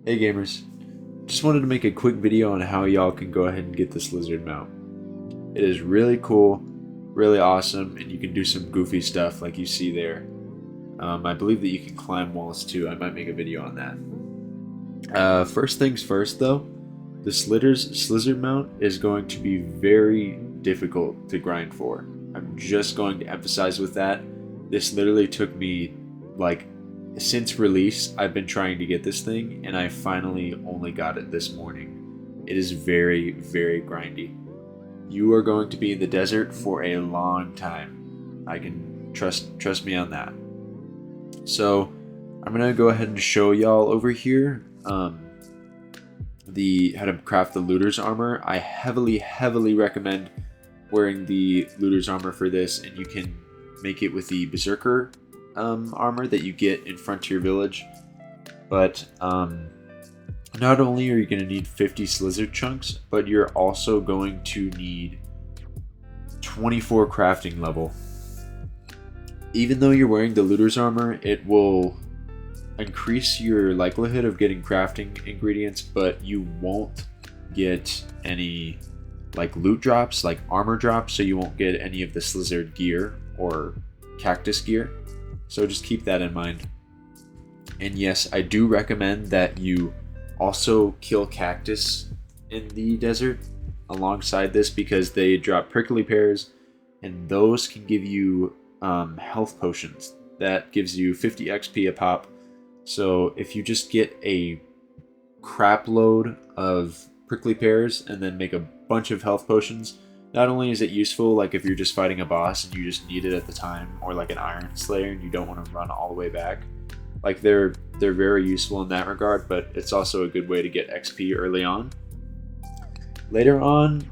Hey gamers, just wanted to make a quick video on how y'all can go ahead and get this lizard mount. It is really cool, really awesome, and you can do some goofy stuff like you see there. I believe that you can climb walls too. I might make a video on that. First things first though, the Slizard mount is going to be very difficult to grind for. I'm just going to emphasize with that. This literally took me like since release. I've been trying to get this thing and I finally only got it this morning. It is very, very grindy. You are going to be in the desert for a long time. I can trust me on that. So I'm gonna go ahead and show y'all over here how to craft the looter's armor. I heavily recommend wearing the looter's armor for this, and you can make it with the berserker armor that you get in Frontier Village. But not only are you going to need 50 Slizard chunks, but you're also going to need 24 crafting level. Even though you're wearing the looter's armor, it will increase your likelihood of getting crafting ingredients, but you won't get any like loot drops, like armor drops, so you won't get any of the Slizard gear or cactus gear. So just keep that in mind. And yes, I do recommend that you also kill cactus in the desert alongside this, because they drop prickly pears, and those can give you health potions. That gives you 50 XP a pop. So if you just get a crap load of prickly pears and then make a bunch of health potions, not only is it useful like if you're just fighting a boss and you just need it at the time, or like an Iron Slayer and you don't want to run all the way back, like they're very useful in that regard, but it's also a good way to get XP early on. Later on,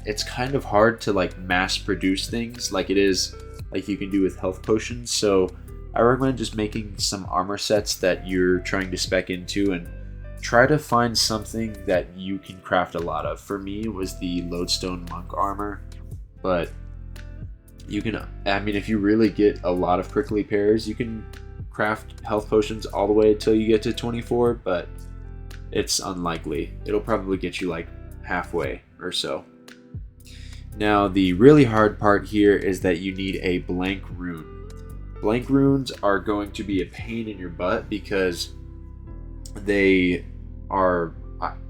it's kind of hard to like mass produce things like it is like you can do with health potions, so I recommend just making some armor sets that you're trying to spec into and try to find something that you can craft a lot of. For me, it was the Lodestone Monk armor, but you can, I mean, if you really get a lot of prickly pears, you can craft health potions all the way until you get to 24, but it's unlikely. It'll probably get you like halfway or so. Now, the really hard part here is that you need a blank rune. Blank runes are going to be a pain in your butt because they are,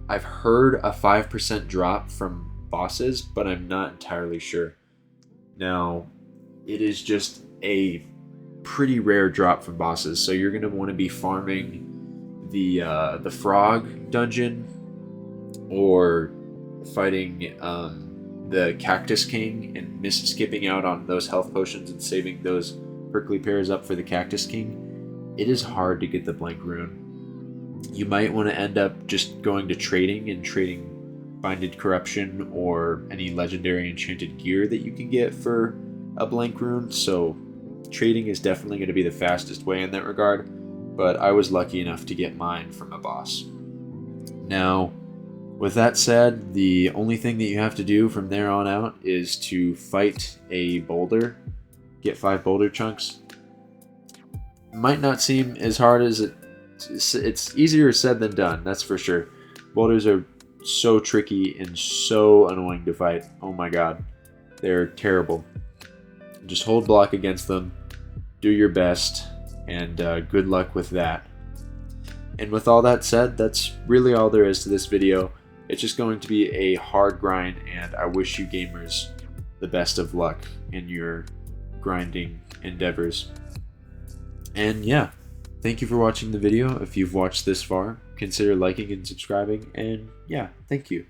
I've heard a 5% drop from bosses, but I'm not entirely sure. Now, it is just a pretty rare drop from bosses, so you're going to want to be farming the frog dungeon or fighting the Cactus King and skipping out on those health potions and saving those prickly pears up for the Cactus King. It is hard to get the blank rune. You might want to end up just going to trading and trading Binded Corruption or any legendary enchanted gear that you can get for a blank rune. So trading is definitely going to be the fastest way in that regard, but I was lucky enough to get mine from a boss. Now, with that said, the only thing that you have to do from there on out is to fight a boulder, get 5 boulder chunks. Might not seem as hard as it's easier said than done, that's for sure. Boulders are so tricky and so annoying to fight. Oh my god, they're terrible. Just hold block against them, do your best, and good luck with that. And with all that said, that's really all there is to this video. It's just going to be a hard grind, and I wish you gamers the best of luck in your grinding endeavors. And yeah, thank you for watching the video. If you've watched this far, consider liking and subscribing, and yeah, thank you.